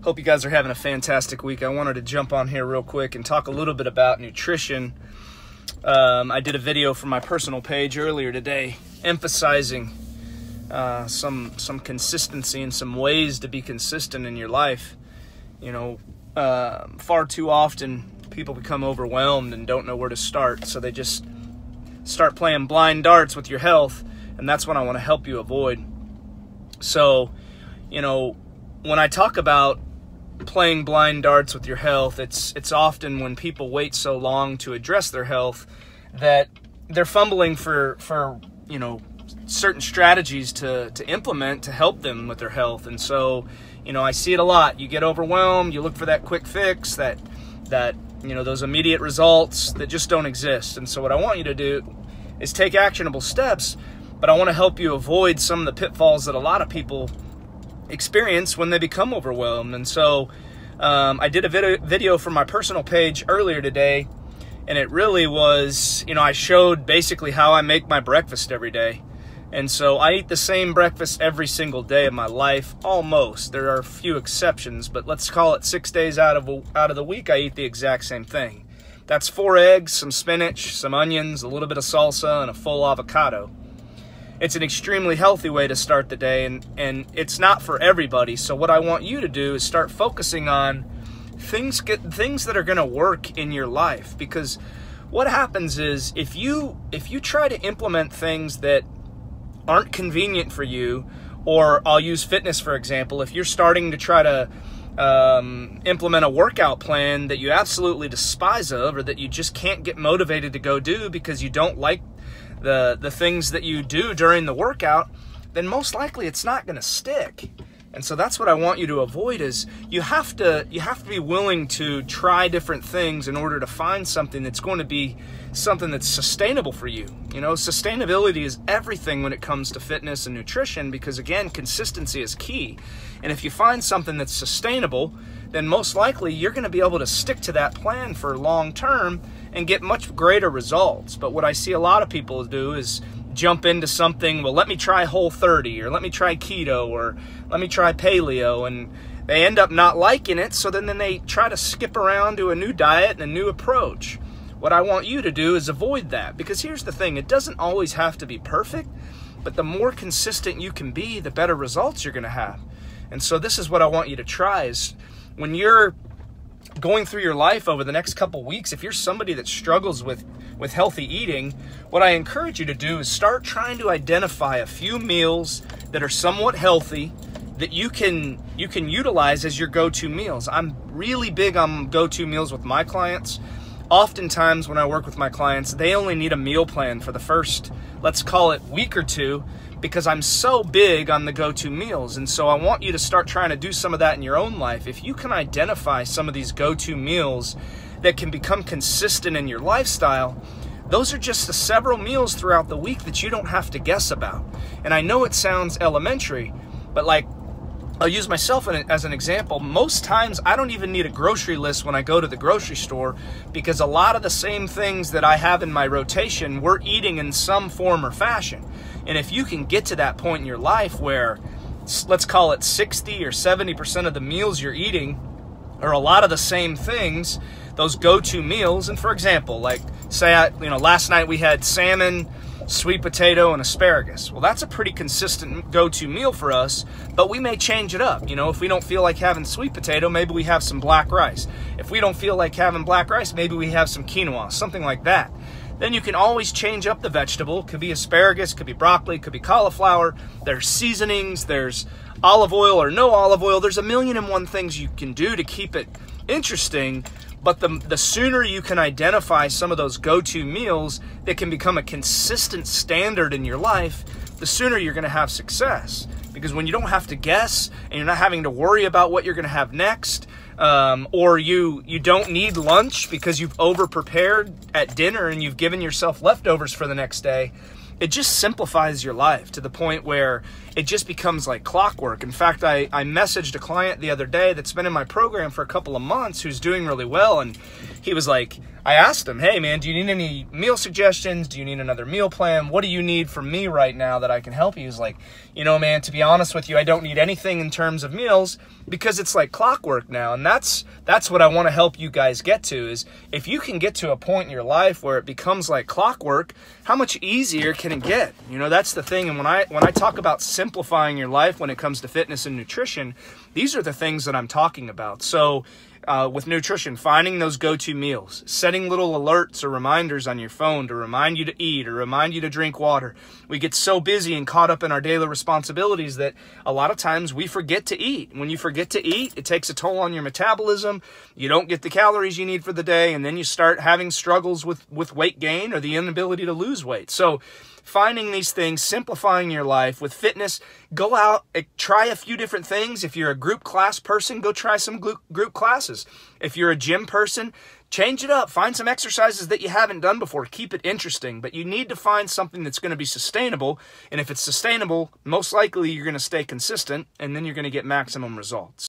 Hope you guys are having a fantastic week. I wanted to jump on here real quick and talk a little bit about nutrition. I did a video from my personal page earlier today emphasizing some consistency and some ways to be consistent in your life. You know, far too often people become overwhelmed and don't know where to start, so they just start playing blind darts with your health, and that's what I want to help you avoid. So, you know, when I talk about playing blind darts with your health, it's often when people wait so long to address their health that they're fumbling for you know, certain strategies to implement to help them with their health. And so, you know, I see it a lot. You get overwhelmed, you look for that quick fix, that you know, those immediate results that just don't exist. And so what I want you to do is take actionable steps, but I want to help you avoid some of the pitfalls that a lot of people experience when they become overwhelmed. And so I did a video from my personal page earlier today, and it really was, you know, I showed basically how I make my breakfast every day. And so I eat the same breakfast every single day of my life, almost. There are a few exceptions, but let's call it 6 days out of the week I eat the exact same thing. That's 4 eggs, some spinach, some onions, a little bit of salsa, and a full avocado. It's an extremely healthy way to start the day, and it's not for everybody. So what I want you to do is start focusing on things that are going to work in your life. Because what happens is if you try to implement things that aren't convenient for you, or I'll use fitness for example, if you're starting to try to implement a workout plan that you absolutely despise of, or that you just can't get motivated to go do because you don't like the things that you do during the workout, then most likely it's not going to stick. And so that's what I want you to avoid. Is you have to be willing to try different things in order to find something that's going to be something that's sustainable for you. You know, sustainability is everything when it comes to fitness and nutrition, because again, consistency is key. And if you find something that's sustainable, then most likely you're going to be able to stick to that plan for long term and get much greater results. But what I see a lot of people do is jump into something, well, let me try Whole30, or let me try keto, or let me try paleo, and they end up not liking it, so then they try to skip around to a new diet and a new approach. What I want you to do is avoid that, because here's the thing, it doesn't always have to be perfect, but the more consistent you can be, the better results you're going to have. And so this is what I want you to try, is when you're going through your life over the next couple weeks, if you're somebody that struggles with healthy eating, what I encourage you to do is start trying to identify a few meals that are somewhat healthy that you can utilize as your go-to meals. I'm really big on go-to meals with my clients. Oftentimes when I work with my clients, they only need a meal plan for the first, let's call it, week or two, because I'm so big on the go-to meals. And so I want you to start trying to do some of that in your own life. If you can identify some of these go-to meals that can become consistent in your lifestyle, those are just the several meals throughout the week that you don't have to guess about. And I know it sounds elementary, but like, I'll use myself as an example. Most times I don't even need a grocery list when I go to the grocery store, because a lot of the same things that I have in my rotation, we're eating in some form or fashion. And if you can get to that point in your life where, let's call it 60 or 70% of the meals you're eating are a lot of the same things, those go-to meals. And for example, like say, last night we had salmon, sweet potato, and asparagus. Well, that's a pretty consistent go-to meal for us, but we may change it up. You know, if we don't feel like having sweet potato, maybe we have some black rice. If we don't feel like having black rice, maybe we have some quinoa, something like that. Then you can always change up the vegetable. Could be asparagus, could be broccoli, could be cauliflower. There's seasonings, there's olive oil or no olive oil. There's a million and one things you can do to keep it interesting. But the sooner you can identify some of those go-to meals that can become a consistent standard in your life, the sooner you're going to have success. Because when you don't have to guess and you're not having to worry about what you're going to have next, or you don't need lunch because you've over-prepared at dinner and you've given yourself leftovers for the next day, it just simplifies your life to the point where it just becomes like clockwork. In fact, I messaged a client the other day that's been in my program for a couple of months who's doing really well, and he was like, I asked him, hey man, do you need any meal suggestions? Do you need another meal plan? What do you need from me right now that I can help you? He was like, you know, man, to be honest with you, I don't need anything in terms of meals because it's like clockwork now. And that's what I want to help you guys get to, is if you can get to a point in your life where it becomes like clockwork, how much easier can it get? You know, that's the thing. And when I talk about simplifying your life when it comes to fitness and nutrition, these are the things that I'm talking about. So with nutrition, finding those go-to meals, setting little alerts or reminders on your phone to remind you to eat or remind you to drink water. We get so busy and caught up in our daily responsibilities that a lot of times we forget to eat. When you forget to eat, it takes a toll on your metabolism. You don't get the calories you need for the day, and then you start having struggles with weight gain or the inability to lose weight. So finding these things, simplifying your life with fitness, go out, try a few different things. If you're a group class person, go try some group classes. If you're a gym person, change it up. Find some exercises that you haven't done before. Keep it interesting, but you need to find something that's going to be sustainable. And if it's sustainable, most likely you're going to stay consistent, and then you're going to get maximum results.